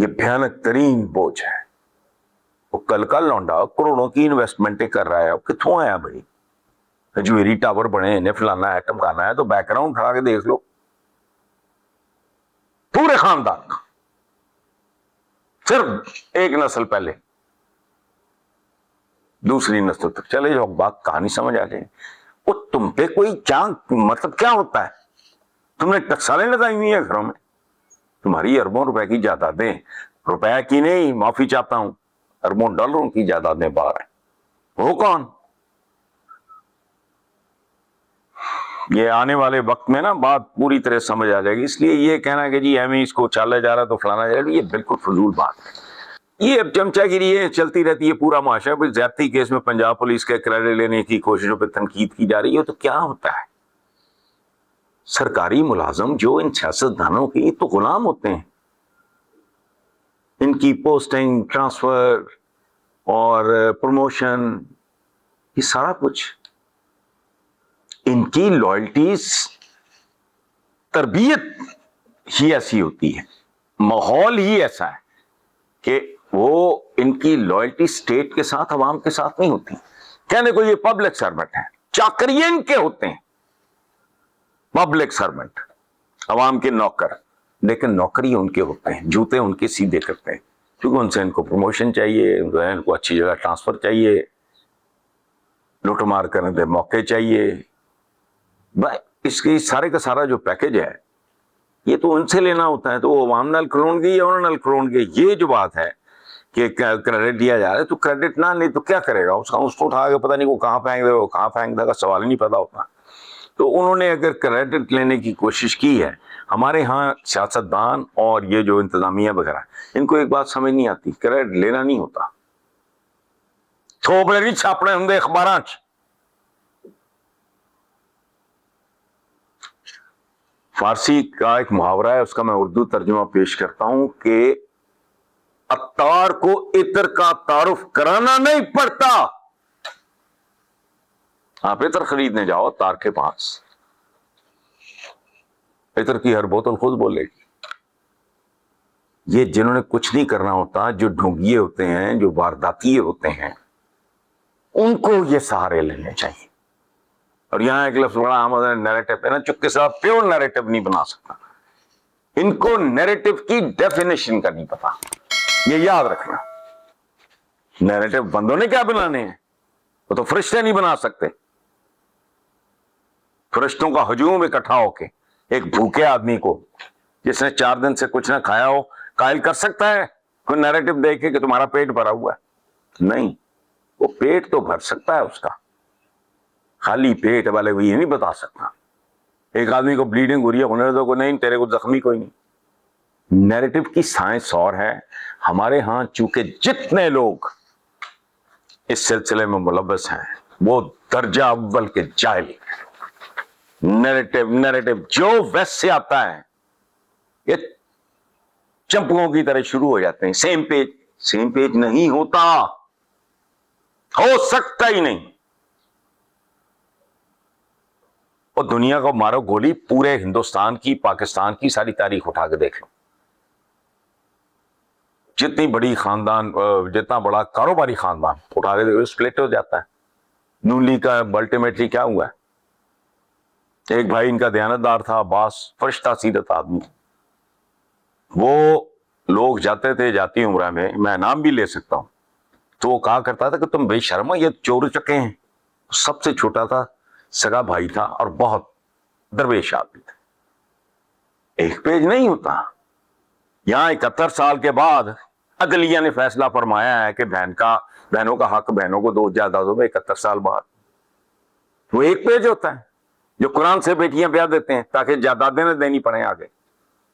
یہ بھیانک ترین بوجھ ہے. وہ کل کا لونڈا کروڑوں کی انویسٹمنٹیں کر رہا ہے, کتوں آیا بھائی؟ جویری ٹاور بنے انہیں فلانا ہے ٹمکانا ہے, تو بیک گراؤنڈ اٹھا کے دیکھ لو پورے خاندان کا, صرف ایک نسل پہلے دوسری نسل تک چلے جاؤ, بات کہانی سمجھ آ جائے. وہ تم پہ کوئی کیا مطلب کیا ہوتا ہے؟ تم نے ٹکسالیں لگائی ہوئی ہیں گھروں میں, تمہاری اربوں روپے کی جائیدادیں, روپے کی نہیں معافی چاہتا ہوں, اربوں ڈالروں کی جائیدادیں باہر ہیں. وہ کون؟ یہ آنے والے وقت میں نا بات پوری طرح سمجھ آ جائے گی. اس لیے یہ کہنا کہ جی ایم اس کو چالا جا رہا تو فلانا جا رہا, یہ بالکل فضول بات ہے. یہ اب چمچہ گیری ہے, چلتی رہتی ہے پورا معاشرہ. پھر زیادتی کیس میں پنجاب پولیس کے کریڈٹ لینے کی کوششوں پہ تنقید کی جا رہی ہے, تو کیا ہوتا ہے؟ سرکاری ملازم جو ان سیاستدانوں کی تو غلام ہوتے ہیں, ان کی پوسٹنگ, ٹرانسفر اور پروموشن, یہ سارا کچھ ان کی لائلٹیز, تربیت ہی ایسی ہوتی ہے, ماحول ہی ایسا ہے کہ وہ ان کی لائلٹی اسٹیٹ کے ساتھ, عوام کے ساتھ نہیں ہوتی. کہنے کو یہ پبلک سرونٹ ہے, چاکریے ان کے ہوتے ہیں, پبلک سرونٹ, عوام کے نوکر, لیکن نوکری ان کے ہوتے ہیں, جوتے ان کے سیدھے کرتے ہیں, کیونکہ ان سے ان کو پروموشن چاہیے, ان کو اچھی جگہ ٹرانسفر چاہیے, لوٹ مار کرنے دے موقع چاہیے. اس کے سارے کا سارا جو پیکج ہے یہ تو ان سے لینا ہوتا ہے. تو وہ عوام نال کھلون گی یا انہوں نال کھلون گی, یہ جو بات ہے کہ کریڈٹ دیا جا رہا ہے, تو کریڈٹ نہ لے تو کیا کرے گا؟ اس کو اٹھا کے پتہ نہیں وہ کہاں پھینک دے, وہ کہاں پھینک دے گا, سوال ہی نہیں پیدا ہوتا. تو انہوں نے اگر کریڈٹ لینے کی کوشش کی ہے, ہمارے ہاں سیاستدان اور یہ جو انتظامیہ وغیرہ, ان کو ایک بات سمجھ نہیں آتی, کریڈٹ لینا نہیں ہوتا, تھوپڑے نہیں چھاپنے ہوں اخبارات. فارسی کا ایک محاورہ ہے, اس کا میں اردو ترجمہ پیش کرتا ہوں کہ عطار کو عطر کا تعارف کرانا نہیں پڑتا. آپ عطر خریدنے جاؤ عطار کے پاس, عطر کی ہر بوتل خود بولے گی. یہ جنہوں نے کچھ نہیں کرنا ہوتا, جو ڈھونگیے ہوتے ہیں, جو وارداتیے ہوتے ہیں, ان کو یہ سہارے لینے چاہیے. اور یہاں ایک لفظ بڑا عام ہے, نیریٹو ہے نا, چپکے سے آپ پیور نیریٹو نہیں بنا سکتا. ان کو نیریٹو کی ڈیفینیشن کا نہیں پتا, یہ یاد رکھنا. نیریٹو بندوں نے کیا بنانے ہیں, وہ تو فرشتے نہیں بنا سکتے. فرشتوں کا ہجوم اکٹھا ہو کے ایک بھوکے آدمی کو, جس نے 4 دن سے کچھ نہ کھایا ہو, قائل کر سکتا ہے کوئی نیریٹو دیکھے کہ تمہارا پیٹ بھرا ہوا ہے؟ نہیں. وہ پیٹ تو بھر سکتا ہے اس کا, خالی پیٹ والے کو یہ نہیں بتا سکتا. ایک آدمی کو بلیڈنگ ہو رہی ہے, ہونے دو کو نہیں, تیرے کو زخمی کوئی نہیں. نیریٹو کی سائنس اور ہے. ہمارے ہاں چونکہ جتنے لوگ اس سلسلے میں ملوث ہیں وہ درجہ اول کے جاہل. نیریٹو جو ویسٹ سے آتا ہے, یہ چمپوں کی طرح شروع ہو جاتے ہیں. سیم پیج نہیں ہوتا, ہو سکتا ہی نہیں. اور دنیا کو مارو گولی, پورے ہندوستان کی, پاکستان کی ساری تاریخ اٹھا کے دیکھ لو. جتنی بڑی خاندان, جتنا بڑا کاروباری خاندان اٹھا کے دیکھ, سپلٹ ہو جاتا ہے. نون لیگ کا الٹیمیٹلی کیا ہوا ہے؟ ایک بھائی ان کا دیانتدار تھا, عباس, فرشتہ سیرت آدمی. وہ لوگ جاتے تھے جاتی عمرہ میں نام بھی لے سکتا ہوں, تو وہ کہا کرتا تھا کہ تم بے شرم ہو, یہ چور چکے ہیں. سب سے چھوٹا تھا, سگا بھائی تھا, اور بہت درویش آدمی تھا. ایک پیج نہیں ہوتا. یہاں 71 سال کے بعد عدلیہ نے فیصلہ فرمایا ہے کہ بہنوں کا حق بہنوں کو دو جائیدادوں میں. 71 سال بعد وہ ایک پیج ہوتا ہے, جو قرآن سے بیٹیاں بیاہ دیتے ہیں تاکہ جائیدادیں نہ دینی پڑیں آگے.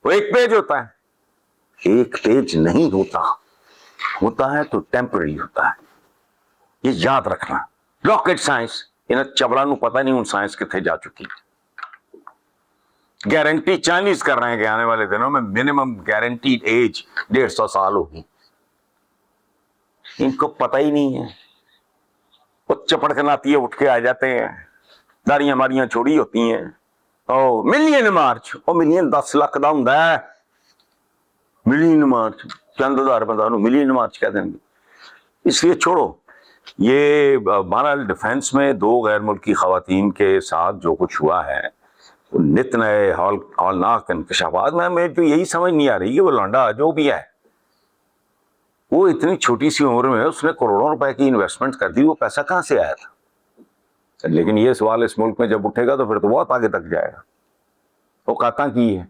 وہ ایک پیج ہوتا ہے. ایک پیج نہیں ہوتا, ہوتا ہے تو ٹیمپرری ہوتا ہے. یہ یاد رکھنا. راکٹ سائنس, انہیں چبڑا نو پتہ نہیں ہوں سائنس کتنے جا چکی. گارنٹی چائنیز کر رہے ہیں کہ آنے والے دنوں میں منیمم گارنٹیڈ ایج 150 سال ہوگی. ان کو پتہ ہی نہیں ہے. وہ چپڑ کے ناتی ہے, اٹھ کے آ جاتے ہیں, داڑیاں ماریاں چھوڑی ہوتی ہیں. ملین مارچ, ملین 10 لاکھ دا ہوندا ہے. ملین مارچ چند ہزار بندہ ملی نماز کہہ دیں گے. اس لیے چھوڑو. یہ بہرحال ڈیفینس میں 2 غیر ملکی خواتین کے ساتھ جو کچھ ہوا ہے نت نئے ہولناک انکشافات. میں تو یہی سمجھ نہیں آ رہی کہ وہ لانڈا جو بھی ہے وہ اتنی چھوٹی سی عمر میں اس نے کروڑوں روپے کی انویسٹمنٹ کر دی, وہ پیسہ کہاں سے آیا تھا؟ لیکن یہ سوال اس ملک میں جب اٹھے گا تو پھر تو بہت آگے تک جائے گا. وہ کہتا کی ہے,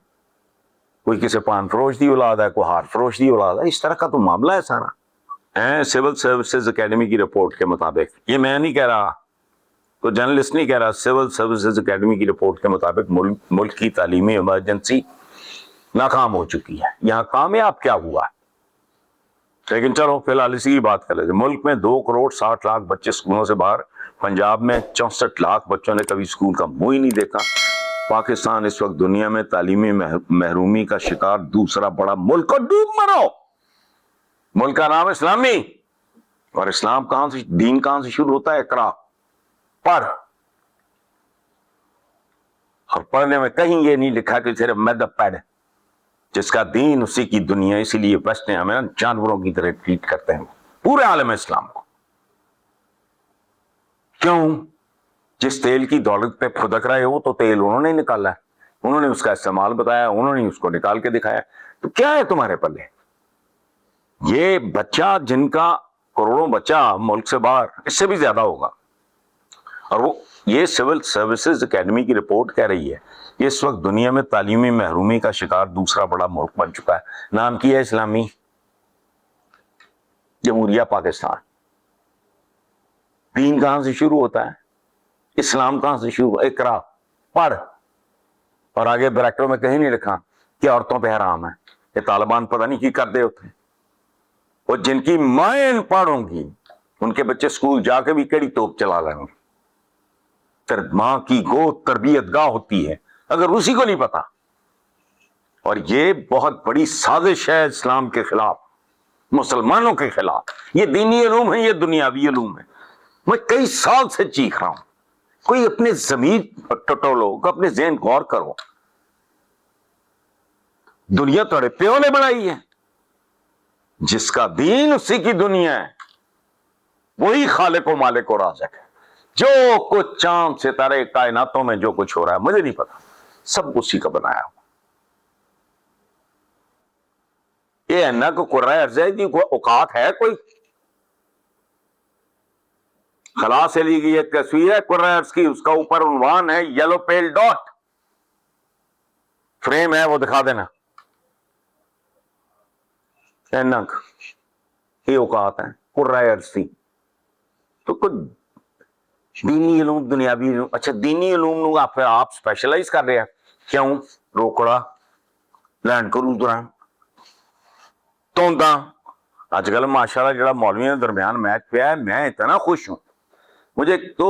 کوئی کسی پان فروش دی اولاد ہے, کوئی ہار فروش دی اولاد ہے, اس طرح کا تو معاملہ ہے سارا. سول سروسز اکیڈمی کی رپورٹ کے مطابق, یہ میں نہیں کہہ رہا, تو جرنلسٹ نہیں کہہ رہا, سول سروسز اکیڈمی کی رپورٹ کے مطابق ملک کی تعلیمی ایمرجنسی ناکام ہو چکی ہے. یہاں کامیاب کیا ہوا ہے؟ لیکن چلو فی الحال اسی کی بات کر لیتے. ملک میں 2.60 کروڑ بچے اسکولوں سے باہر. پنجاب میں 64 لاکھ بچوں نے کبھی اسکول کا منہ ہی نہیں دیکھا. پاکستان اس وقت دنیا میں تعلیمی محرومی کا شکار دوسرا بڑا ملک. اور ڈوب مرو. ملک کا نام اسلامی, اور اسلام کہاں سے, دین کہاں سے شروع ہوتا ہے؟ اقرا, پڑھ. اور پڑھنے میں کہیں یہ نہیں لکھا کہ صرف مذہب پڑھ, جس کا دین اسی کی دنیا. اسی لیے ویسٹ نے ہمیں جانوروں کی طرح ٹریٹ کرتے ہیں پورے عالم اسلام کو. کیوں؟ جس تیل کی دولت پہ پھدک رہے ہو تو تیل انہوں نے نکالا ہے, انہوں نے اس کا استعمال بتایا, انہوں نے اس کو نکال کے دکھایا. تو کیا ہے تمہارے پلے؟ یہ بچہ جن کا کروڑوں بچہ ملک سے باہر, اس سے بھی زیادہ ہوگا. اور وہ یہ سول سروسز اکیڈمی کی رپورٹ کہہ رہی ہے کہ اس وقت دنیا میں تعلیمی محرومی کا شکار دوسرا بڑا ملک بن چکا ہے. نام کی ہے اسلامی جمہوریہ پاکستان. دین کہاں سے شروع ہوتا ہے؟ اسلام کہاں سے شروع؟ اقرا, پڑھ. اور آگے بریکٹوں میں کہیں نہیں لکھا کہ عورتوں پہ حرام ہے. یہ طالبان پتہ نہیں کی کر دے ہوتے ہیں. اور جن کی مائیں ان پڑھ ہوں گی ان کے بچے اسکول جا کے بھی کیڑی توپ چلا لیں گے. پھر ماں کی گود تربیت گاہ ہوتی ہے اگر اسی کو نہیں پتا. اور یہ بہت بڑی سازش ہے اسلام کے خلاف, مسلمانوں کے خلاف. یہ دینی علوم ہے, یہ دنیاوی علوم ہے. میں کئی سال سے چیخ رہا ہوں, کوئی اپنے ضمیر ٹٹولو, اپنے ذہن غور کرو. دنیا تھوڑے پیو نے بنائی ہے, جس کا دین اسی کی دنیا ہے, وہی خالق و مالک و رازق ہے. جو کچھ چاند ستارے کائناتوں میں جو کچھ ہو رہا ہے مجھے نہیں پتا, سب اسی کا بنایا ہوا. یہ ہے کو قرآن ارضی کی کوئی اوقات ہے؟ کوئی خلا سے لی گئی ایک تصویر ہے قرآن ارض کی, اس کا اوپر عنوان ہے یلو پیل ڈاٹ. فریم ہے وہ دکھا دینا. یہ اوقات ہیں قرآن ارض کی. تو کچھ دینی علوم دنیاوی علوم. اچھا دینی علوم آپ اسپیشلائز کر رہے ہیں کیوں؟ روکڑا, لینڈ کرو, توندا. آج کل ماشاءاللہ جڑا مولویوں کے درمیان میچ پیا ہے, میں اتنا خوش ہوں. مجھے تو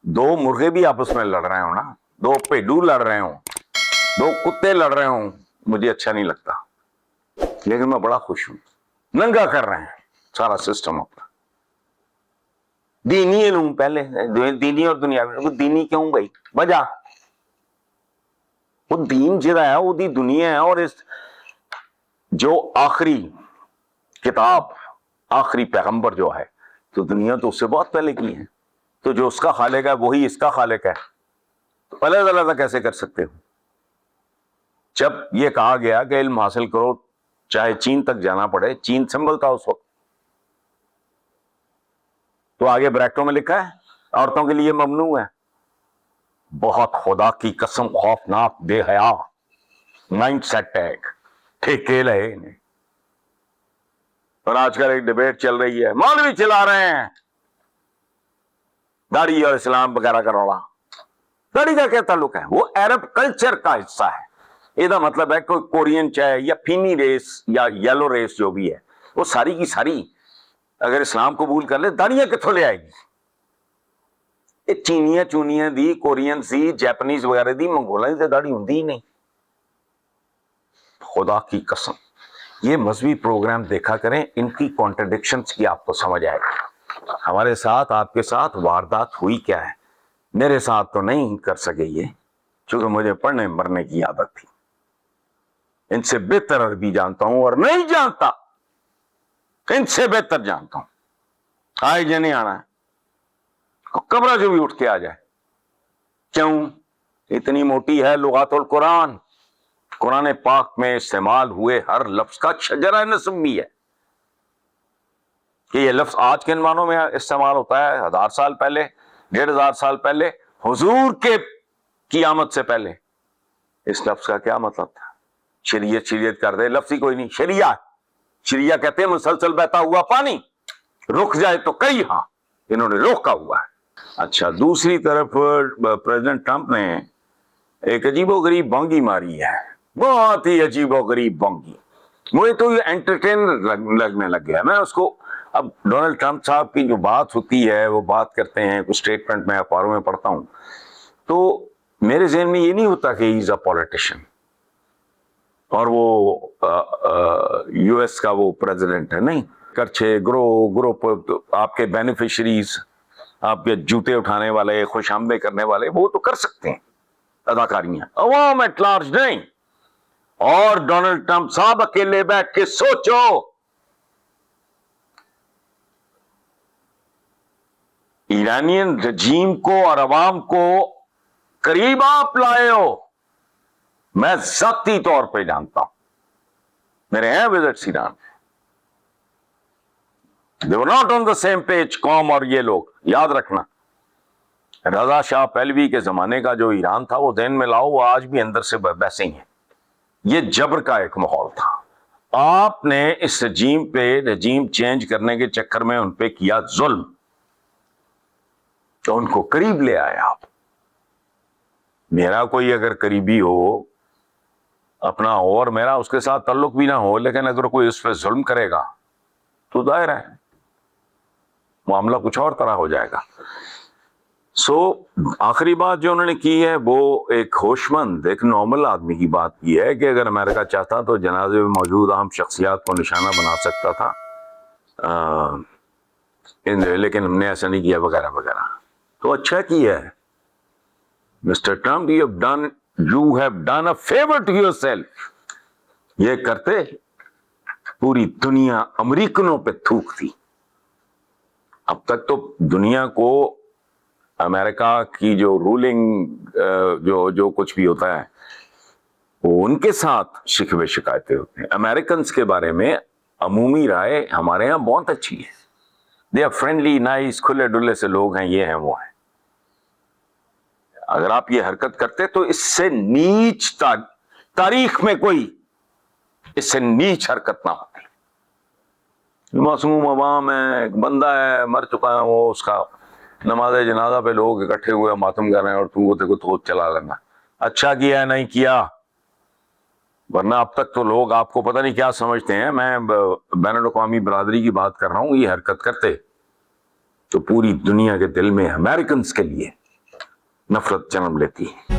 2 مرغے بھی آپس میں لڑ رہے ہوں نا, 2 بھیڈو لڑ رہے ہوں, 2 کتے لڑ رہے ہوں, مجھے اچھا نہیں لگتا. لیکن میں بڑا خوش ہوں. ننگا کر رہے ہیں سارا سسٹم اپنا. دینی علوم پہلے, دینی اور دنیاوی. دینی کیوں بھائی؟ وجہ وہ دین جہاں ہے وہ دی دنیا ہے. اور اس جو آخری کتاب, آخری پیغمبر جو ہے, تو دنیا تو اس سے بہت پہلے کی ہے. تو جو اس کا خالق ہے وہی اس کا خالق ہے. تو علیحدہ علیحدہ کیسے کر سکتے ہو؟ جب یہ کہا گیا کہ علم حاصل کرو چاہے چین تک جانا پڑے, چین سنبھل تھا اس وقت, تو آگے بریکٹوں میں لکھا ہے عورتوں کے لیے ممنوع ہے. بہت خدا کی قسم خوفناک بے حیا مائنڈ سیٹ ہے, ٹھیکے لے انہیں. اور آج کل ایک ڈبیٹ چل رہی ہے, مولوی چلا رہے ہیں داڑھی اور اسلام وغیرہ کا روڑا. داڑھی کا کیا تعلق ہے؟ وہ عرب کلچر کا حصہ ہے. یہ مطلب ہے کوئی کورین چاہے یا فینی ریس یا یلو ریس جو بھی ہے, وہ ساری کی ساری اگر اسلام قبول کر لے داڑیاں کتوں لے آئے گی؟ یہ چینیاں چونیاں دی, کورین سی, جیپنیز وغیرہ دی, منگولا دی داڑھی ہوں ہی نہیں. خدا کی قسم یہ مذہبی پروگرام دیکھا کریں, ان کی کانٹرڈکشنز کی آپ کو سمجھ آئے گا. ہمارے ساتھ آپ کے ساتھ واردات ہوئی کیا ہے. میرے ساتھ تو نہیں کر سکے یہ, چونکہ مجھے پڑھنے مرنے کی عادت تھی. ان سے بہتر عربی جانتا ہوں اور نہیں جانتا، ان سے بہتر جانتا ہوں. آئے جے نہیں آنا ہے، کمرہ جو بھی اٹھ کے آ جائے. کیوں؟ اتنی موٹی ہے لغات القرآن. قرآن پاک میں استعمال ہوئے ہر لفظ کا شجرہ نسب بھی ہے کہ یہ لفظ آج کے معنوں میں استعمال ہوتا ہے، 1000 سال پہلے، 1500 سال پہلے، حضور کے قیامت سے پہلے اس لفظ کا کیا مطلب تھا؟ شریعت کر دے، لفظ ہی کوئی نہیں. شریعہ کہتے ہیں مسلسل بہتا ہوا پانی، رک جائے تو کئی، ہاں انہوں نے روکا ہوا ہے. اچھا، دوسری طرف پریزیڈنٹ ٹرمپ نے ایک عجیب و غریب بونگی ماری ہے، بہت ہی عجیب و غریب بونگی. مجھے تو یہ انٹرٹین لگنے لگ گیا. میں اس کو اب ڈونلڈ ٹرمپ صاحب کی جو بات ہوتی ہے، وہ بات کرتے ہیں کچھ اسٹیٹمنٹ میں اخباروں میں پڑھتا ہوں، تو میرے ذہن میں یہ نہیں ہوتا کہ ہی از اے پولیٹیشین اور وہ یو ایس کا وہ پریزیڈنٹ ہے. نہیں، کرچھے گروپ آپ کے بینیفیشریز، آپ کے جوتے اٹھانے والے، خوش آمدید کرنے والے، وہ تو کر سکتے ہیں اداکاریاں، عوام ایٹ لارج نہیں. اور ڈونلڈ ٹرمپ صاحب اکیلے بیٹھ کے سوچو، ایرانین رجیم کو اور عوام کو قریب آپ لائے ہو. میں ذاتی طور پہ جانتا ہوں، میرے ہیں visits Iran. They were not on the same page، قوم اور یہ لوگ. یاد رکھنا، رضا شاہ پہلوی کے زمانے کا جو ایران تھا وہ ذہن میں لاؤ، وہ آج بھی اندر سے ویسے ہی ہیں. یہ جبر کا ایک ماحول تھا. آپ نے اس رجیم چینج کرنے کے چکر میں ان پہ کیا ظلم، تو ان کو قریب لے آئے آپ. میرا کوئی اگر قریبی ہو اپنا اور میرا اس کے ساتھ تعلق بھی نہ ہو، لیکن اگر کوئی اس پہ ظلم کرے گا تو ظاہر ہے معاملہ کچھ اور طرح ہو جائے گا. آخری بات جو انہوں نے کی ہے وہ ایک ہوش مند، ایک نارمل آدمی کی بات کی ہے کہ اگر امریکہ چاہتا تو جنازے میں موجود اہم شخصیات کو نشانہ بنا سکتا تھا، لیکن ہم نے ایسا نہیں کیا وغیرہ وغیرہ. تو اچھا کیا ہے Mister Trump, you have done a favor to yourself. یہ کرتے پوری دنیا امریکنوں پہ تھوکتی. اب تک تو دنیا کو امریکہ کی جو رولنگ جو کچھ بھی ہوتا ہے وہ ان کے ساتھ شکوے شکایتیں ہوتے ہیں. امریکنز کے بارے میں عمومی رائے ہمارے ہاں بہت اچھی ہے. دے آر فرینڈلی، نائس، کھلے ڈلے سے لوگ ہیں، یہ ہیں وہ ہیں. اگر آپ یہ حرکت کرتے تو اس سے نیچ تاریخ میں کوئی اس سے نیچ حرکت نہ ہوتی. معصوم عوام ہے، ایک بندہ ہے مر چکا ہے، وہ اس کا نماز جنازہ پہ لوگ اکٹھے ہوئے ماتم کر رہے ہیں اور تو وہ تھوت چلا لینا. اچھا کیا ہے، نہیں کیا، ورنہ اب تک تو لوگ آپ کو پتہ نہیں کیا سمجھتے ہیں. میں بین الاقوامی برادری کی بات کر رہا ہوں. یہ حرکت کرتے تو پوری دنیا کے دل میں امریکنز کے لیے نفرت جنم لیتی ہے.